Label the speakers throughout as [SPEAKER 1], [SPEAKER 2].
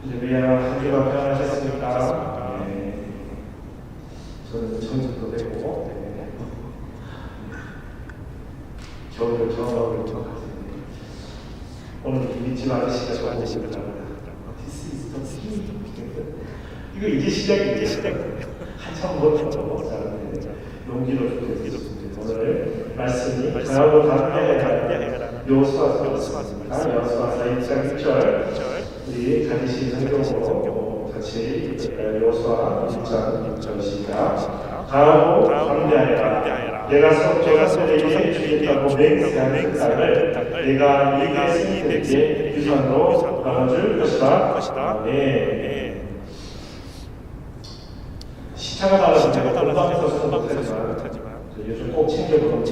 [SPEAKER 1] 할렐루야, 하나님과 평안하셨습니까? 네. 저는 정직도 되고, 네. 겨울을 경험하고 있는 것 같은데, 오늘 밑집 아저씨가 좋아하시더라고요. 이거 이제 시작이에요. 한참 멀었는데 용기를 주고 오늘 말씀이 강하고 담대하라 여호수아서 여호수아서 1장 1절 우리 같이 성경으로 같이 여호수아 1장 1절 시작. 강하고 담대하라 내가 조상들에게 주겠다고 맹세한 땅을 내가 네가 스님들에게 유산으로 나눠줄 것이다. 네. 시차가 달라서 못하지만 요즘 꼭 챙겨보는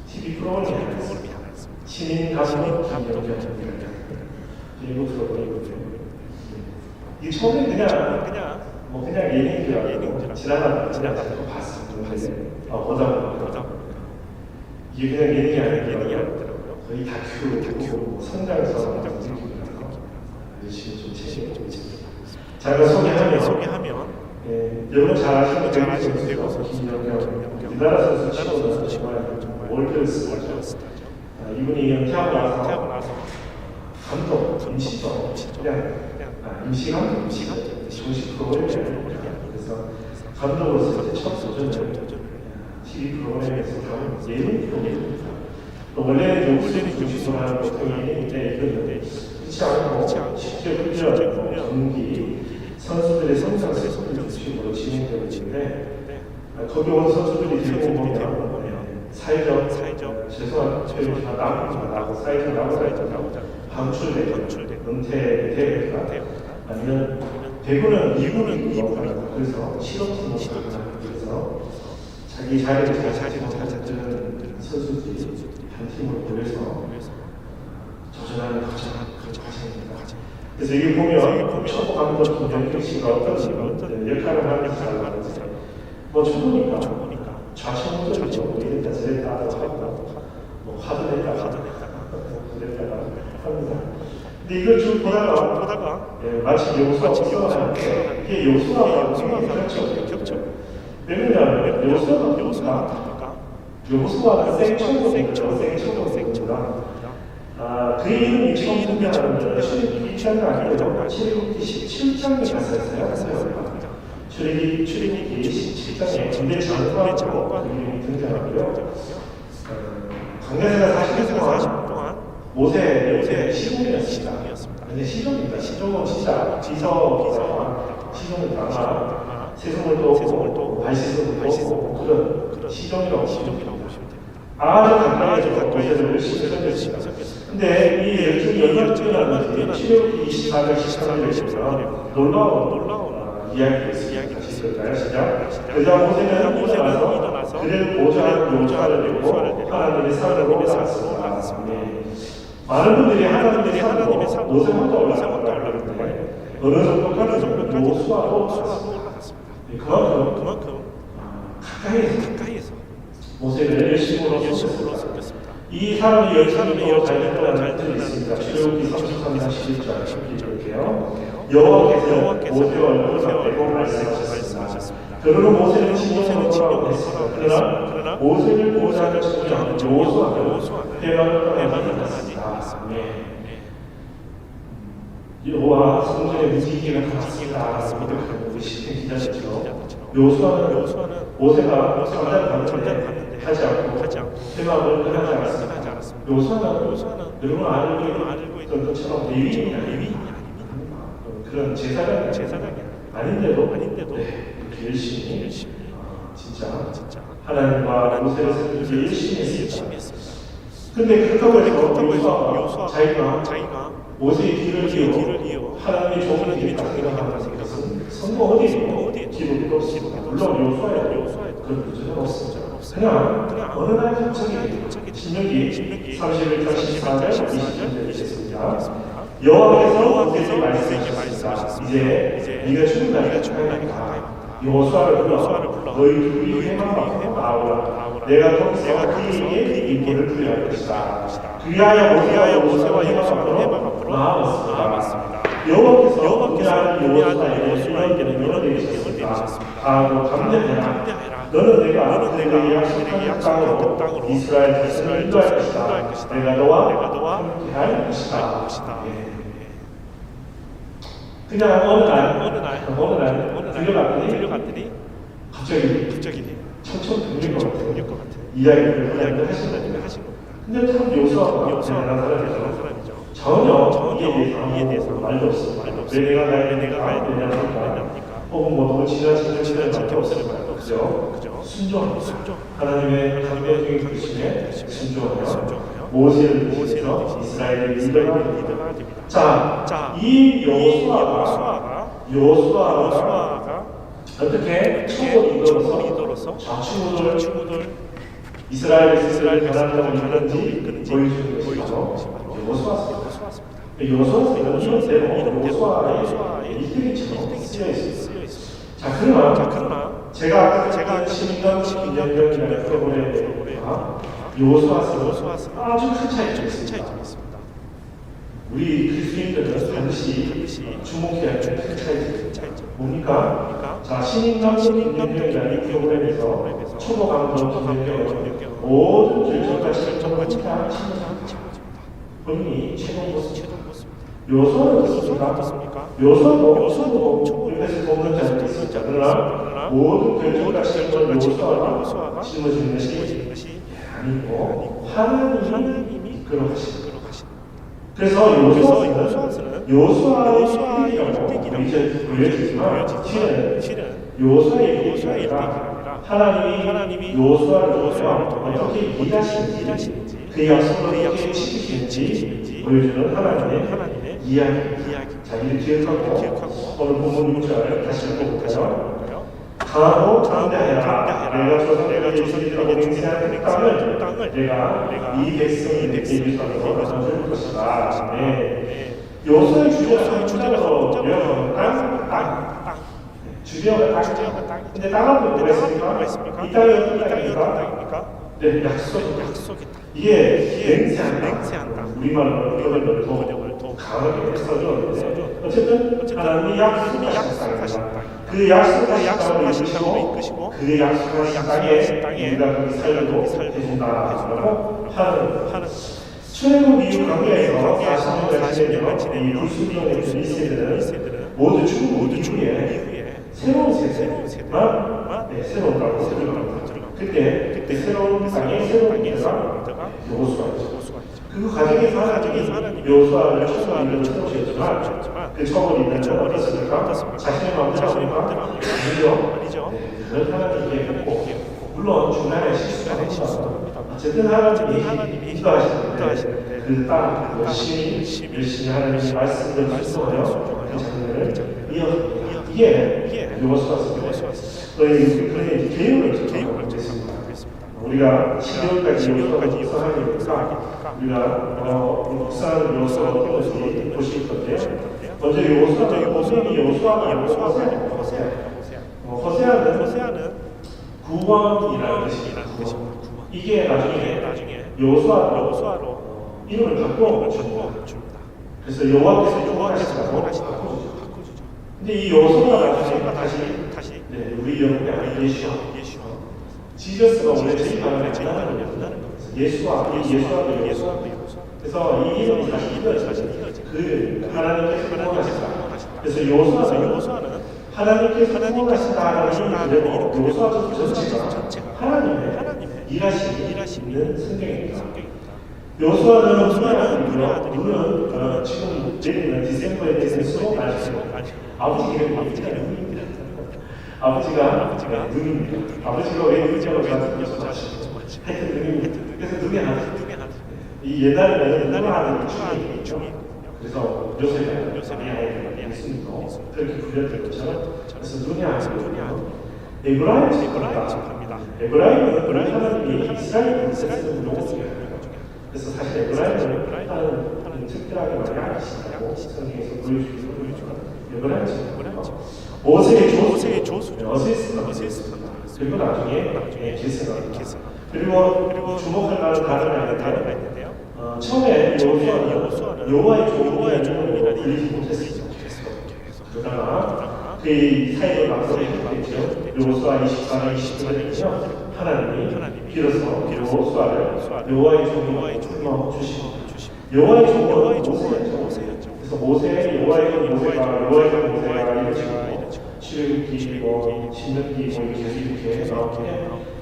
[SPEAKER 1] TV 프로그램이 하나 있습니다. 시민 감독 이거 들어보니까 이 처음에 그냥 예능이라고 지나가고 봤어. 보다 이게 그냥 예능이 아니더라고요. 거의 다큐 성장서 열심히 좀 챙겨보고 제가 소개하면 여러분 잘 아시는 대구 선수 김연경 우리나라 선수 치고는 정말 월드스타죠. 이분이 태어나고 나서 감독 임시도 그냥 임시감독 정식 프로그램이에요. 그래서 감독으로서 첫 도전을 TV 프로그램에서 다룬 예능 프로그램입니다. 원래는 요구되는 중심으로 하는 프로그램인데 이건 그렇지 않고 실제 훈련, 경기 선수들의 성장을 중심으로 진행되고 있는데 거기 온 선수들이 대부분 보면 사회적 죄송한 표현이 다 나오고 사회적 나오자 방출되고 은퇴가 아니면 대부분은 2군을 그래서 실업팀으로 그래서 자기 자리를 잘 찾는 선수들이 한 팀으로 모여서 도전하는 과정입니다. 그래서 이게 보면 초보 감독 김연경 씨가 어떤 역할을 하는지 잘 알았는데 뭐 초보니까 좌청우전이죠. 뭐 이랬다 저랬다 하고 뭐 화도 냈다가 그랬다가 합니다. 근데 이걸 쭉 보다가 마치 여호수아가 하는데 이게 여호수아가 겹쳐. 왜냐면 여호수아가 생초보입니다. 그 이름이 처음 등장하는 출애굽기 1장이 아니고 출애굽기 17장에 갔었어요. 출애굽기 17장에 근데 장과 이름이 등장하고요. 강대사가 40년 동안 모세의 시종이었습니다. 근데 시종은 진짜 시종은 아마 세속물도 발시성물도 그런 시종이라고 보시면 됩니다. 아주 간단하죠. 모세를 열심히 근데 이 열정이 얼마나 뛰어나는지 출애굽기 24장 13절에 놀라운 이야기가 있습니다. 다시 읽을까요? 시작. 그자 모세는 일어나서 그를 보좌한 여호수아를 데리고 하나님의 산으로 올라갔습니다. 많은 분들이 하나님의 산으로 모세 혼자 올라갔는데 어느 정도까지 여호수아로 올라갔습니다. 그만큼 가까이에서 모세를 열심으로 섬겼습니다. 이 사람이 열심으로 달렸다는 뜻이 있습니다. 출애굽기 33장 11절 읽을게요. 여호와께서 모세와 얼굴을 대고 말씀하셨습니다. 그러므로 모세는 진영으로 돌아오겠습니다. 그러나 모세를 보호자를 찾는 여호수아는 해방을 떠나갔습니다. 여호와 성전의 무지개가 닿았습니다. 우리 시편 기자시죠. 여호수아는 모세가 잠잠 하지 않고 해방을 하지 않았습니다. 여호수아는 여러분 알고 있던 것처럼 레위인이 아닙니다. 그런 제사장이 아닌데도 열심히 진짜 하나님과 모세를 섬기기 열심히 했습니다. 근데 그렇다고 해서 여호수아가 자기가 모세의 뒤를 이어 하나님의 좋은 길이 당기가 생겼은 성도 어디에 기록이 없습니다. 물론 여호수아에 그런 도전은 없습니다. 그냥 어느 날 갑자기 신명기 31장 14절 20절에 있습니다. 여호와께서 모세에게 말씀하셨습니다. 이제 네가 죽은 날이 가까이다. 여호수아를 불러 너희 둘이 회망하고 나오라. 내가 거기서 그에게 인권을 부여할 것이다. 그리하여 모세와 여호수아는 회망 앞으로 나아갔습니다. 여호와께서 우리 아들 요수아에게는 이런 얘기를 하셨습니다. 가고 감대하라. 너는 내가 그에게 약속한 땅으로 이스라엘 자손을 인도할 것이다. 내가 너와 함께 할 것이다. 그냥 어느 날 들려갔더니 갑자기 천천 들릴 것 같은 이야기를 하신 겁니다. 근데 참 요수아가 대단한 사람이죠. 전혀 이에 대해서 말도 없습니다. 왜 내가 가야 되냐니까 혹은 뭐 너무 지나치게 말도 없어요. 그죠? 순종합니다. 하나님의 강력적인 부르심에 순종하며 모세를 대신해서 이스라엘의 리더가 됩니다. 자, 이 요수아가 어떻게 초보리더로서 좌충우돌 이스라엘을 변한다고 이끄는지 보여주는 것이 바로 요수아입니다. 요수아는 이런 대로 요수아의 일등이처럼 쓰여 있습니다. 자, 그러나 제가 아까 신명 김연경이라는 프로그램과 요수아는 아주 큰 차이점이 있습니다. 우리 그리스도인들은 반드시 주목해야 할 큰 차이점 뭡니까? 자, 신인감 김연경이라는 프로그램에서 초보 감독 김연경은 모든 결정과 혼자 참여합니다. 본인이 최종 보스입니다. 요소는 어떻습니까? 요소도 초보에서 돕는 자는 있습니다. 그러나 모든 결정과 요소가 짊어지는 것이 아니고 하나님이 그런 것입니다. 그래서 요소와의 일대기라고 보여지지만 실은 요소의 일대기가 하나님이 요소와를 어떻게 일하시는지 그 약속을 어떻게 지키시는지 보여주는 하나님의 이야기. 자, 이를 기억하고 오늘 본문 6절 다시 읽어볼까요? 강하고 담대하여라. 내가 조상들에게 맹세한 그 땅을 내가 이 백성에게 유산으로 나눠줄 것이다. 요소의 주제로 땅. 주제어가 땅. 근데 땅은 뭐가 있습니까? 이 땅이 어떤 땅입니까? 네, 약속이다. 이게 맹세한 땅. 우리말로 번역을 더 강하게 써줬는데 어쨌든 하나님이 약속하신 땅. 그 약속하신 땅으로 이끄시고 그 약속하신 땅에 우리가 거기 살고 해준다라고 하는 출애굽 이후 광야에서 40년간 지내며 이 불순종의 이스라엘들은 모두 죽은 이후에 새로운 세대만 새로운 땅으로 들어갑니다. 그때 새로운 땅에 새로운 리더가 요수아죠. 그 과정에서 하나님이 요수아를 초보리더로 세우셨지만 그 초보리더는 어떻습니까? 자신의 마음대로 합니까? 아니죠. 그건 하나님께 했고 물론 중간에 실수가 합니다. 어쨌든 하나님이 인도하시는데 그 땅 열심히 하나님의 말씀을 순종하여 그 장면을 이어갑니다. 이게 요수아입니다. 그러니 개요를 했습니다. 우리가 12월까지 요수하니까 우리가 묵상하는 요수를 보실 건데요. 먼저 요수아가 호세아는 구원이라는 뜻입니다. 이게 나중에 요수아로 이름을 바꿔줍니다. 그래서 여호와께서 바꿔주죠. 근데 이 요수아가 다시 우리 영혼의 예수와 지저스가 원래 제일하는 예수와 그래서 이 이름이 다시 이어지 그 하나님께서 구원하신다. 그래서 요수아는 하나님께서 구원하신다라는 이름 요수아 전체가 하나님의 일하시는 성경입니다. 요수아는 눈의 아들이고요. 지금 내리는 디셈버에 대해서 수업 안 하시고 아버지가 눈입니다. 아버지가 눈입니다. 아버지가 왜 눈이냐고 저한테 하여튼 눈입니다. 그래서 눈이 하나. 이 옛날에는 눈 아들이 중이 그래서 요셉이 예수님도 그렇게 불렸던 것처럼 그래서 눈이 아들이고요. 에브라임은 하나님이 이스라엘 백성을 놓으세요. 그래서 사실 에브라임은 하는 특별하게 많이 아시다고 성경에서 보여주고 에브라임은 모세의 조수죠. 어시스턴트. 그리고 나중에 기스가. 그리고 주목할 만한 단어가 있는데요. 처음에 여호수아는 여호와의 종이라는 이름이 들리지 못했습니다. 그러다가 그 사이로 나서게 되죠. 여호수아 24장 20절에는요, 하나님이 비로소 여호수아를 여호와의 종으로 불러주시고, 여호와의 종은 모세였죠. 그래서 여호와의 모세가 이런 식으로 출애굽기, 신명기 계속 이렇게 나오는데,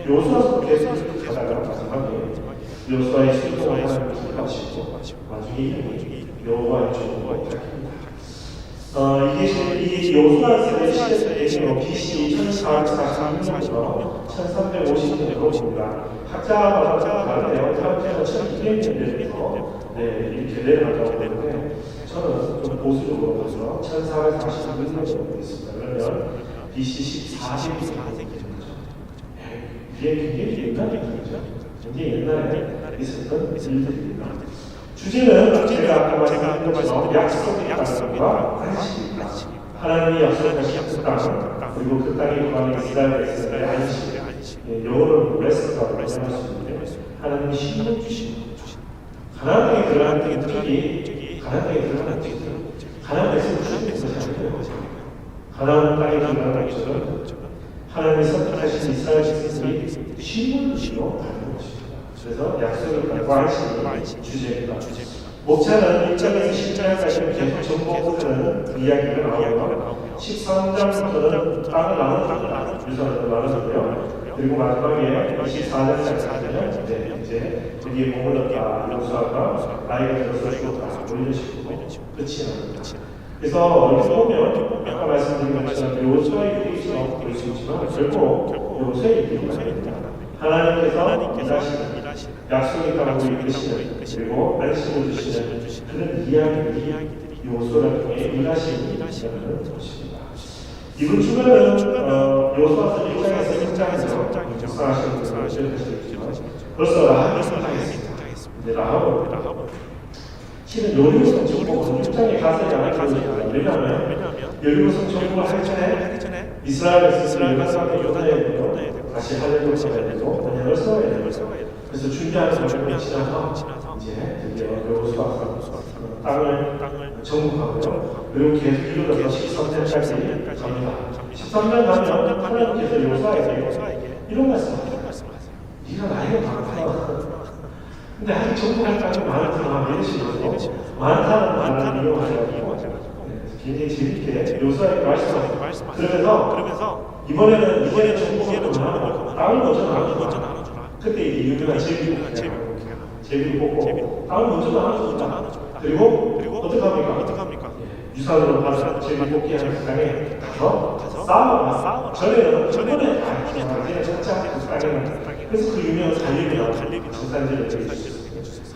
[SPEAKER 1] 여호수아서 계속 가다가 마지막에 여호수아의 순종을 하나님을 기뻐하시고 나중에 이름이 여호와의 종으로 바뀝니다. 이게 여호수아 세대 시대는 BC 1446년부터 1350년으로 봅니다. 학자마다 다른데요. 다른데는 1200년대부터 이렇게 내려가다고 하는데, 저는 좀 보수적으로 봐서 1446년으로 보고 있습니다. 그러면 BC 14세기 정도. 이게 굉장히 옛날 얘기죠. 굉장히 옛날에 있었던 일들입니다. 주제는 제가 아까 말씀드린 것처럼 약속과 안식입니다. 하나님이 약속하신 땅, 그리고 그 땅에 거하는 이스라엘 백성의 안식, 영어로는 레스트라고 표현할 수 있는데, 하나님이 신분 주시고, 가나안 땅에 들어가는 목적이 가나안 땅에 들어가는 목적이 가나안 백성을 주시는 것이 아니에요. 가나안 땅에 들어가는 목적은 하나님이 선택하신 이스라엘 백성이 신분 주시고 받는 것입니다. 그래서 약속의 땅과 안식이 주제입니다. 목차는 1장에서 10장까지 계속 정복하는 이야기가 나오고요. 13장부터는 땅을 나눠줍니다. 유산으로 나눠주고요. 그리고 마지막에 24장까지는 이제 거기에 머물렀다, 여호수아가 나이가 들어서 죽었다, 이런 식으로 끝이 납니다. 그래서 여기서 보면 아까 말씀드린 것처럼 여호수아의 일기처럼 볼 수 있지만 결국 여호수아의 일기가 아닙니다. 하나님께서 일하시는 약속의 땅으로 이끄시는, 그리고 안식을 주시는 그런 이야기들이 여호수아를 통해 일하시는 것입니다. 이번 주간은 여호수아서 1장에서 6장에서 묵상하시는 분들을 기억하시겠지만 벌써 라합이 등장했습니다. 라합은 실은 여리고성 정복은 6장에 가서야 나타납니다. 왜냐하면 여리고성 정복을 하기 전에 이스라엘 백성이 요단에 다시 할례를 써야 되고 언약을 세워야 되고, 그래서 준비하는 과정을 지나서 이제 드디어 여호수아가 땅을 정복하고요. 그리고 계속 이루어서 13년까지 갑니다. 13년 가면 하나님께서 여호수아에게 이런 말씀을 하세요. 네가 나이가 많다. 근데 아직 정복할 땅이 많다. 이러시면서 많다는 말을 이용하셔가지고 굉장히 재밌게 여호수아에게 말씀하세요. 그러면서 이번에는 정복을 그만하고 땅을 먼저 나눠주라. 그때 이제 유명한 제비를 뽑고 땅을 먼저 나눠준다. 그리고 어떻게 합니까? 유산으로 받은 제비 뽑기 하는 땅에 가서 싸워라. 전에는 첫번에 첫째 그 땅에는, 그래서 그 유명한 갈렙이나 중산지를 주셨어요.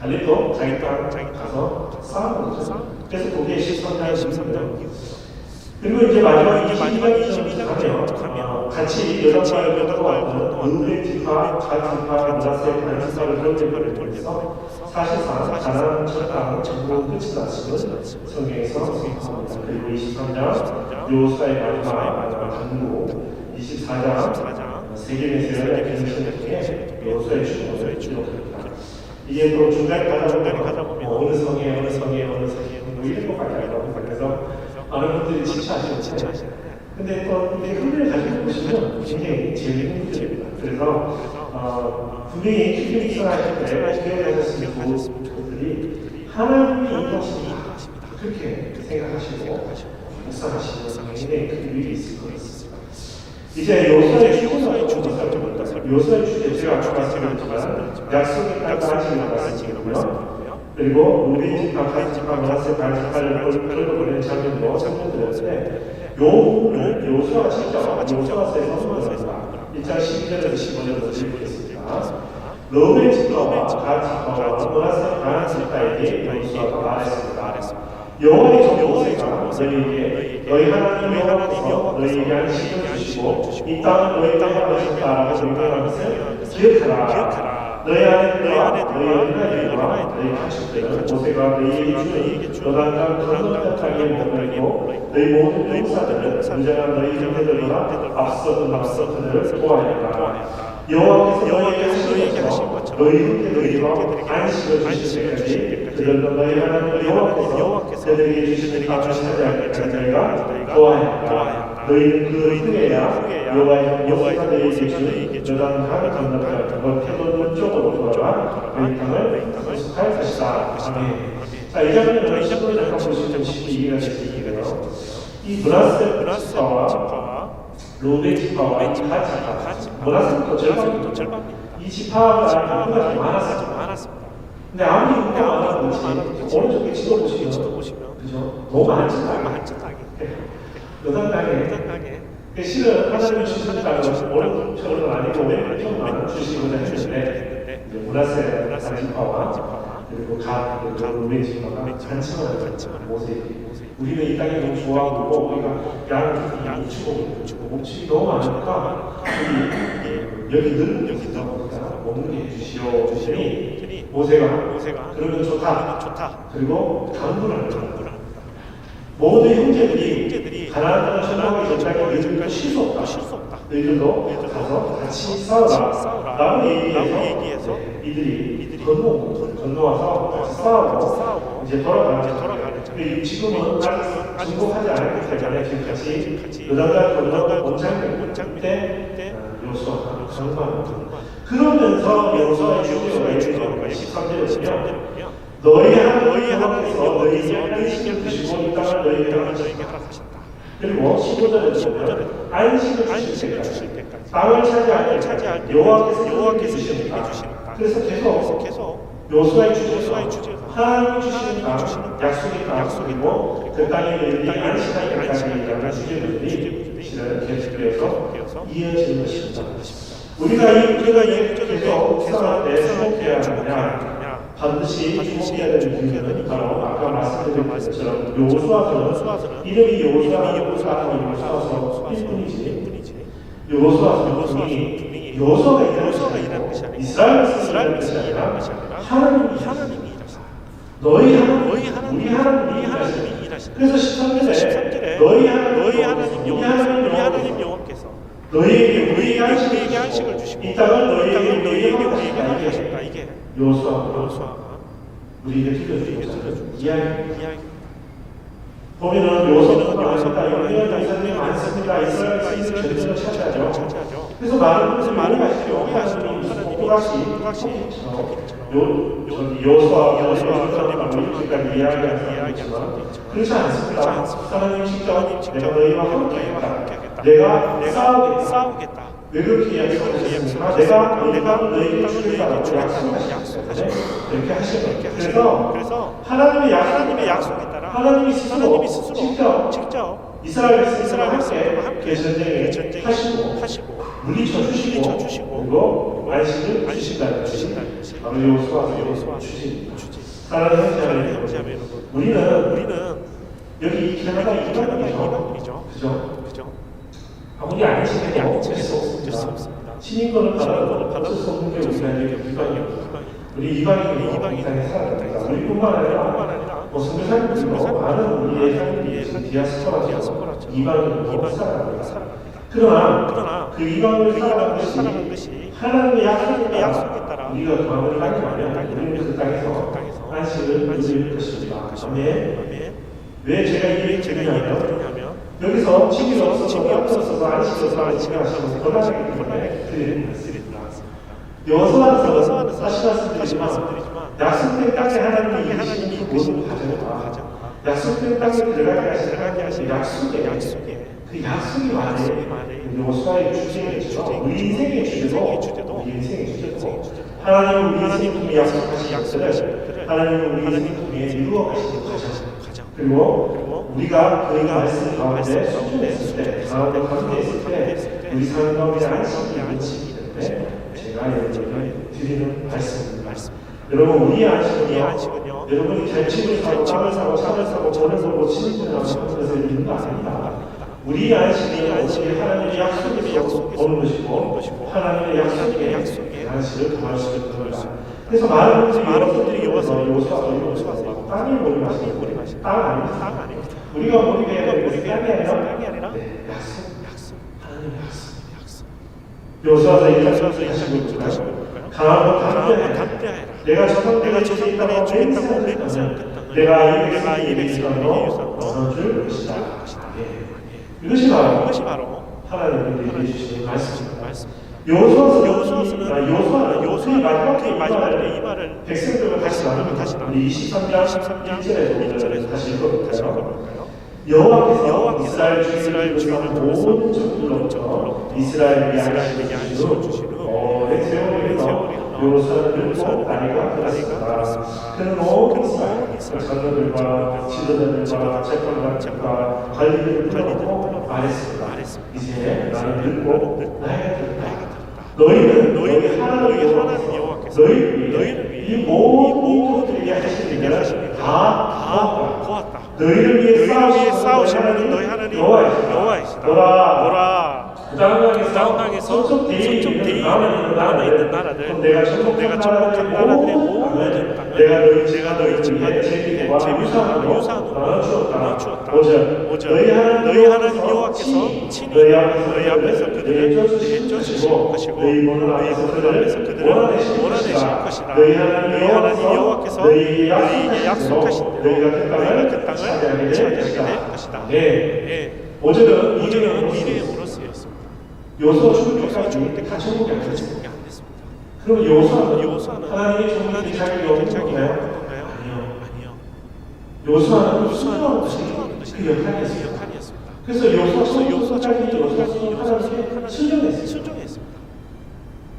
[SPEAKER 1] 갈렙도 자기 땅 가서 싸우는 거죠. 그래서 거기에 13장 그리고 이제 마지막 22장 가면 같이 여덟 왔던 르벤 지파, 갓 지파, 므낫세 지파를 돌면서 사실상 가나안 첫 땅 전부 끝이 났음을 성경에서 선포합니다. 그리고 23장 여호수아의 마지막 강구, 24장 세계 메시아의 변신을 통해 여호수아의 죽음을 기록합니다. 이게 또 중간에 가다 보면 어느 성에 뭐 이런 것밖에 안 나옵니다. 그래서 많은 분들이 지쳐하시는데, 근데 또 흥미를 가지고 보시면 굉장히 재미있는 분들입니다. 그래서 분명히 기독교 생활할 때 기억하셨을 분들이 하나님이 인도하십니다. 그렇게 생각하시고 묵상하시는 굉장히 큰 의미가 있을 것 같습니다. 이제 여호수아의 주제가 여호수아의 주제, 제가 아까 말씀드렸지만 약속의 땅과 안식을 말씀드렸고요. 그리고 르벤 지파, 갓 지파, 므낫세 지파를 끌어보내는 장면도 설명드렸는데, 요 부분을 여호수아가 직접 여호수아서에 선언합니다. 1장 12절에서 15절을 읽겠습니다. 르벤 지파와 갓 지파와 므낫세 지파에게 여호수아가 말했습니다. 여호와의 종 모세가 너희에게 너희 하나님 여호와께서 너희에게 안식을 주시고 이 땅을 너희 땅으로 하셨다라고 명령한 것을 기억하라. 너희 안에 너희와 너희 가축들은 모세가 너희에게 주는 요단강 건너편 땅에 머물고 너희 모든 용사들은 전쟁한 너희 형제들보다 앞서 그들을 도와야 한다. 여호와께서 너희에게 하신 것처럼 너희 형제들에게 안식을 주실 때까지 그들도 너희 하나님 여호와께서 그들에게 주신 땅을 차지할 때까지 너희가 도와야 너희는 그 후에야 여호와의 너희에게 주신 요단강을 건너갈 그 태도는 쪽으로 돌아와 너희 땅을 소속할 것이다. 아멘. 자, 이 장면은 시골에 잠깐 보시면 쉽게 이해가 되시고요. 이 므낫세 지파와 루벤 지파와 같이 므낫세부터 절반입니다. 이 지파가 인구가 많았습니다. 근데 아무리 인구가 많아도 그렇지 오른쪽에 지도 보시면 그죠? 너무 많잖아요. 요단 땅에 실은 하나님 주신 땅은 오른쪽은 아니고 왼쪽만 주시고자 했는데 므낫세 지파와 그리고 루벤 지파가 간청을 하죠. 모세에게 우리는 이 땅이 너무 좋아하고 우리가 양을 치고 목축이 너무 많으니까 여기 있다 보니까 먹는 게 주시오 주시니 모세가 그러면 좋다. 그리고 강구를 합니다. 모든 형제들이 가나안 땅을 정복하기 전까지 너희들도 쉴 수 없다. 너희들도 가서 같이 싸우라. 라고 얘기해서 이들이 건너와서 같이 싸우고 이제 돌아가는 지금은 아직 정복하지 않았기 때문에 지금까지 요단강 건너 온장면 때 요수아가 강구하는 그러면서 여호수아의 주제가 13절에 보면 너희 하나님께서 너희에게 안식을 주시고 이 땅을 너희에게 허락하셨다. 그리고 15절에 보면 안식을 주실 때까지 땅을 차지할 때 여호와께서 주시니까 그래서 계속 여호수아의 주제가 하나님이 주시는 땅 약속이고 그 땅에 너희들이 안식할 때까지라는 주제들이 실은 계속되어서 이어지는 것입니다. 우리가 이 계속 생활할 때 주목해야 하느냐 반드시 주목해야 되는 이유는 바로 아까 말씀드린 것처럼 여호수아서는 이름이 여호수아서일 뿐이지 여호수아서는 분명히 여호수아가 일하는 것이 아니고 이스라엘이 일하는 것이 아니라 하나님이 일하신다. 너희 하나님이 일하신다. 그래서 13절에 너희 하나님 여호와께서 너희에게 안식을 주시고 이 땅을 너희에게 허락하셨다. 이게 여호수아가 우리에게 들려준 이야기. 보면은 여호수아가 유명한 이스라엘이 많습니다. 이스라엘이 전쟁을 차지하죠. 그래서 많은 것이죠. 하나님이 또다시 여호수아가 우리까지 이야기하지만 그렇지 않습니다. 하나님 직접 내가 너희와 함께하겠다. 내가 싸우겠다. 왜 그렇게 이야기하셨습니까? 내가 너희에게 주겠다고 약속하셨는데 이렇게 하시는 그래서 하나님의 약속에 따라 하나님이 스스로 직접 이스라엘 백성과 함께 전쟁에 하시고 물리쳐 주시고 그리고 안식을 주신다는 것이 바로 여호수아의 주제입니다. 사랑하는 형제자매 여러분, 우리는 여기 이 캐나다 이방인이죠. 그죠? 아무리 안식해도 어쩔 수 없습니다. 신인권을 받아도 어쩔 수 없는 게 우리 이방인이 이 땅에 살아갑니다. 우리뿐만 아니라 선교사님들도 많은 우리의 사람들이 디아스포라처럼 이방인으로 살아갑니다. 그러나 그 이방인을 살아간 것이 하나님의 약속에 따라 우리가 마음을 가지면 우리는 그 땅에서 안식을 누릴 것입니다. 아멘. 왜 제가 이 얘기를 드리냐면 여기서 집이 없어서 안식을 하시면서 권하시기 때문에 드리는 말씀입니다. 여호수아는 다시 말씀드리지만 약속된 땅에 하나님이 이끄신 가정과 약속된 땅에 들어가게 하신 약속의 그 약속이 말해 여호수아의 주제겠죠. 우리 인생의 주제도 하나님은 우리 인생 중에 약속하신 것들을 하나님은 우리 인생 중에 이루어 가시는 가정. 그리고 우리가 그 말씀 가운데 순종했을 때, 가운데 있을 때 우리 삶 가운데 안식이 있는데 제가 여러분에게 드리는 말씀입니다. 여러분 우리의 안식은요 여러분이 잘침을 사고 차를 사고 돈을 벌고 친구를 하고 그래서 있는 거 아닙니다. 우리의 안식은 오직 하나님의 약속에 오는 것이고 하나님의 약속에 안식을 감화시키는 겁니다. 그래서 많은 분들이 여호수아서 땅을 몰입하시는 땅 아닙니다. 우리가 몰입해야 되는 것은 땅이 아니라 약속. 하나님의 약속. 여호수아서 1장 다시 볼까요? 강하고 담대하라. 내가 저 산들에 주겠다고 맹세하겠다. 내가 이 백성으로 얻어줄 것이다. 이것이 바로 하나님이 얘기해 주시는 말씀입니다. 여호수아는 마지막에 이 말을 백성들과 다시 나누면 23장 1절에서 다시 읽어볼까요? 여호와께서 이스라엘 주인을 불러서 모든 정부로 이스라엘에게 양식을 주신 후 오랜 세월이 여호수아는 늙고 나이가 들었습니다. 그는 온 이스라엘 장로들과 지도자들과 재판관들과 관리들을 불러놓고 말했습니다. 이제 나는 늙고 나이가 들었다. 너희는 하나님 여호와께서 너희를 이 모든 일을 하시는 일을 다 보았다. 너희를 위해 싸우시는 너희 하나님 여호와이시다. 보라 그 다음 강에서 서쪽 대에 남아있는 나라들 내가 정복한 나라들의 모든 땅을 내가 너희 집안에 제비산으로 나눠주었다. 5절 너희 하나님 여호와께서 친히 너희 앞에서 그들을 내쫓으실 것이고 너희 문 앞에서 그들을 몰아내실 것이다. 너희 하나님 여호와께서 너희에게 약속하신 대로 너희가 그 땅을 차지하게 될 것이다. 5절은 미래음으로 쓰였습니다. 여호수아 죽을 때까지 천국이 안 됐습니다. 그럼 여호수아는 하나님의 종들이 자기를 얻은 건가요? 아니요. 여호수아는 순종하는 것이 그 역할이었습니다. 그래서 여호수아까지 하나님께 순종했습니다.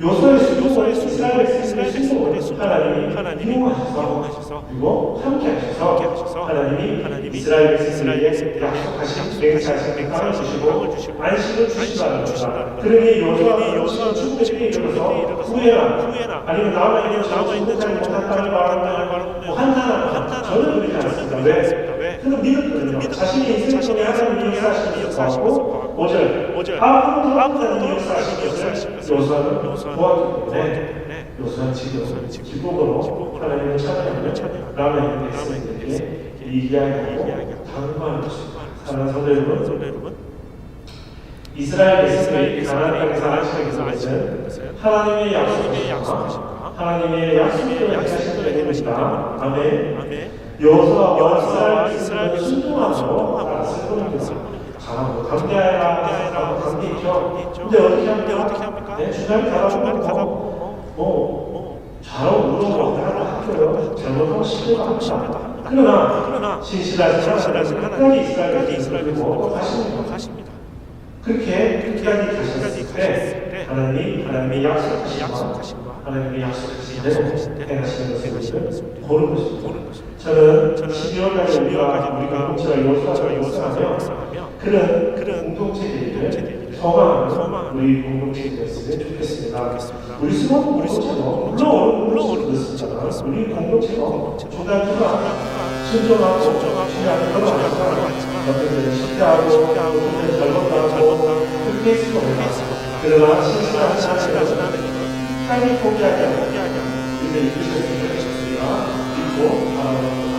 [SPEAKER 1] 여호수아의 순종을 이스라엘의 순종을 하나님이 이용하셔서 그리고 함께 하셔서 하나님이 이스라엘 백성에게 약속하신 맹세하신 땅을 주시고 안식을 주신다는 것이다. 그러니 여호수아는 죽을 때에 이르러서 후회나 아니면 남아있는 정복하지 못한다는 말을 한탄하는 저는 그렇지 않습니다. 왜? 그는 믿었거든요. 자신의 인생 속에 하나님이 역사하신 것을 보았고 5절 앞으로도 하나님이 역사하신 것을 여호수아는 보았기 때문에 여호수아는 지금 기쁨으로 하나님을 찬양하며 남아있는 백성에게 이야기하고 당부하는 것입니다. 사랑하는 성도 여러분, 이스라엘 백성이 가나안 땅에서 안식하게 된 것은 하나님의 약속과 하나님의 약속대로 행하신 것입니다. 아멘. 여호수아와 이스라엘 백성은 순종함으로 알았을 뿐입니다. 강하고 담대하라 하고 담대했죠. 근데 어떻게 합니까? 중간에 가다 보면 잘하고 물어보고 학교요. 잘못하고 실패도 합니다. 그러나 신실하신 하나님 끝까지 이스라엘 백성으로 가십니다. 그렇게 끝까지 가셨을 때 하나님의 약속하신 하나님의 약속하신 대로 행하시는 것을 보는 것입니다. 저는 12월까지 우리가 공동체와 여호수아를 묵상하며 그런 공동체들을 소망하는 우리 공동체가 됐으면 좋겠습니다. 우리 수많은 공동체도 물론 그렇습니다. 우리 공동체도 중간중간 순종하고 신앙을 걸어왔지만 어떤 때는 실패하고 어떤 때는 잘못하고 그렇게 했습니다. 그러나 신실하신 하나님은 삶이 포기하지 않고 우리를 이끄셨으면 좋겠습니다. 믿고 바라봅니다.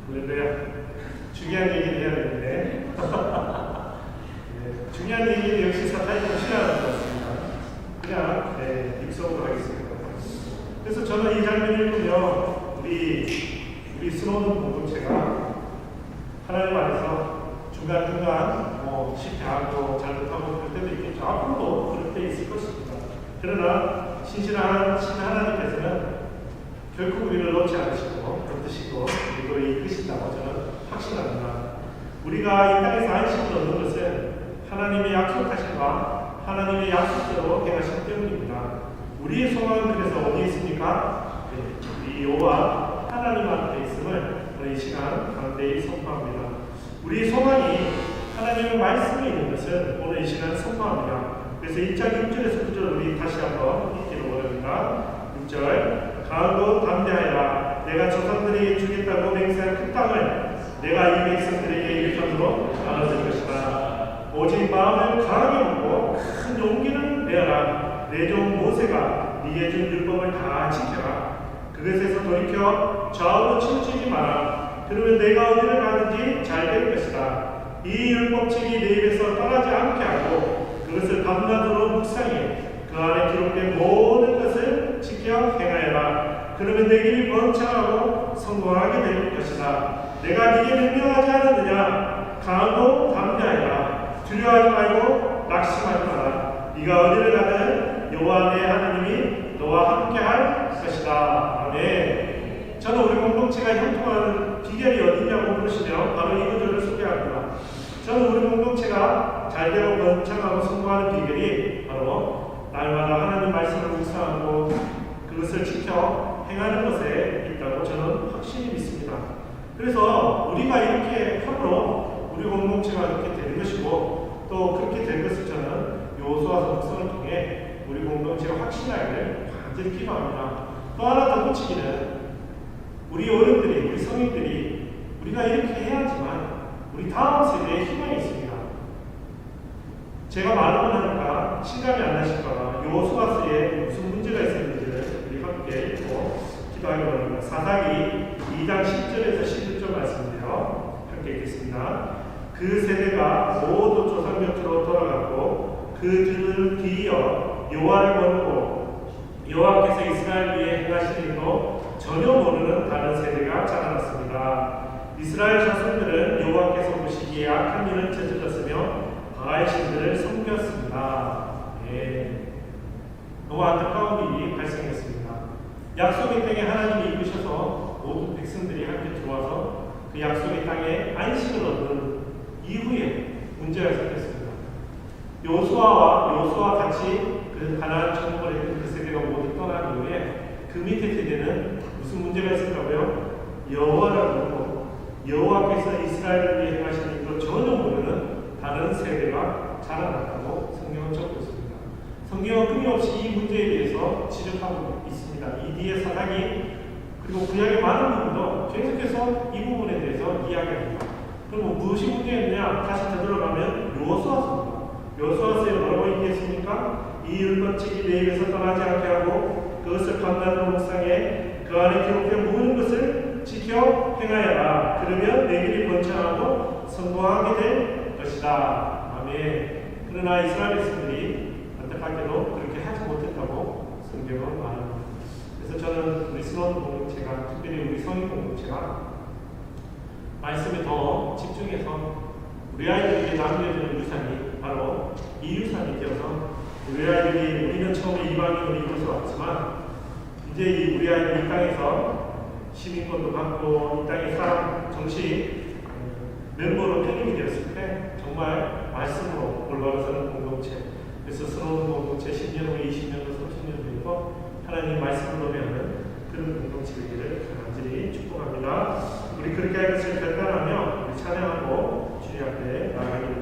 [SPEAKER 1] 할렐루야. 중요한 얘기를 해야 되는데 중요한 얘기는 역시 사탄이 좀 싫어하는 것 같습니다. 그냥 입속으로 하겠습니다. 그래서 저는 이 장면을 보면 우리 스노우든 공동체가 하나님 안에서 중간중간 실패하고 잘못하고 그럴 때도 있겠죠. 앞으로도 그럴 때 있을 것입니다. 그러나 신실한 하나님께서는 결국 우리를 놓지 않으시고 붙드시고 그리고 이끄신다고 저는 확신합니다. 우리가 이 땅에서 안식을 얻는 것은 하나님의 약속하심과 하나님의 약속대로 행하신 때문입니다. 우리의 소망은 그래서 어디에 있습니까? 우리 우리 여호와 하나님 앞에 있음을 오늘 이 시간 강대히 선포합니다. 우리 소망이 하나님의 말씀이 있는 것을 오늘 이 시간 선포합니다. 그래서 1장 6절에서 9절 우리 다시 한번 읽기를 원합니다. 6절 강하고 담대하여라. 내가 조상들에게 주겠다고 맹세한 그 땅을 내가 이 백성들에게 일편으로 나눠줄 것이다. 오직 마음을 강하게 먹고 큰 용기를 내어라. 내 종 모세가 네게 준 율법을 다 지켜라. 그것에서 돌이켜 좌우로 치우치지 마라. 그러면 내가 어디를 가든지 잘 될 것이다. 이 율법책이 내 입에서 떠나지 않게 하고 그것을 밤낮으로 묵상해 그 안에 기록된 모든 것을 지켜 행하여라. 그러면 내 길이 번창하고 성공하게 될 것이다. 내가 네게 명령하지 않았느냐? 강하고 담대하여라. 두려워하지 말고 낙심하지 마라. 네가 어디를 가든 여호와 내 하나님이 너와 함께할 것이다. 아멘. 저는 우리 공동체가 형통하는 비결이 어디냐고 물으시면 바로 이 구절을 소개합니다. 저는 우리 공동체가 잘되고 번창하고 성공하는 비결이 바로 날마다 하나님 말씀을 묵상하고 그것을 지켜 행하는 것에 있다고 저는 확실히 믿습니다. 그래서 우리가 이렇게 함으로 우리 공동체가 이렇게 되는 것이고 또 그렇게 될 것을 저는 여호수아서 묵상을 통해 우리 공동체가 확신하기를 간절히 기도합니다. 또 하나 더 붙이기는 우리 어른들이 우리 성인들이 우리가 이렇게 해야지만 우리 다음 세대에 희망이 있습니다. 제가 말을 하니까 실감이 안 나실까봐 여호수아서에 무슨 문제가 있었는지를 우리 함께 읽고 기도하기 바랍니다. 사사기 2장 10절에서 11절 말씀인데요. 함께 읽겠습니다. 그 세대가 모두 조상 곁으로 돌아갔고 그들을 뒤이어 여호와를 모르고 여호와께서 이스라엘 위에 행하신 일도 전혀 모르는 다른 세대가 자라났습니다. 이스라엘 자손들은 여호와께서 보시기에 악한 일을 저질렀으며 바알 신들을 섬겼습니다. 예. 너무 안타까운 일이 발생했습니다. 약속의 땅에 하나님이 이끄셔서 모든 백성들이 함께 들어와서 그 약속의 땅에 안식을 얻는 이후에 문제가 생겼습니다. 여호수아와 같이 그 가나안 정복을 했던 그 세대가 모두 떠난 이후에 그 밑에 세대는 무슨 문제가 있었다고요? 여호와를 모르고 여호와께서 이스라엘을 위해 행하신 일도 전혀 모르는 다른 세대가 자라났다고 성경은 적고 있습니다. 성경은 끊임없이 이 문제에 대해서 지적하고 있습니다. 이 뒤에 사사기 그리고 구약의 많은 부분도 계속해서 이 부분에 대해서 이야기합니다. 그럼 무엇이 문제였느냐? 다시 되돌아가면 여호수아서입니다. 여호수아서에 뭐라고 얘기했습니까? 이 율법책이 내 입에서 떠나지 않게 하고 그것을 밤낮으로 묵상해 그 안에 기록된 모든 것을 지켜 행하여라. 그러면 내 길이 번창하고 성공하게 될 것이다. 아멘. 그러나 이스라엘 백성들이 안타깝게도 그렇게 하지 못했다고 성경은 말합니다. 그래서 저는 우리 스노우 공동체가 특별히 우리 성인 공동체가 말씀에 더 집중해서 우리 아이들에게 남겨주는 유산이 바로 이 유산이 되어서 우리 아이들이 우리는 처음에 이방인으로 이곳에 왔지만 이제 우리 아이들이 이 땅에서 시민권도 받고 이 땅의 사람 정치 멤버로 편입이 되었을 때 정말 말씀으로 올바로 서는 공동체, 그래서 스러운 공동체 10년 후에 20년 후 30년 후에도 하나님 말씀으로 배우는 그런 공동체이기를 간절히 축복합니다. 우리 그렇게 할 것을 결단하며 우리 찬양하고 주님 앞에 나가기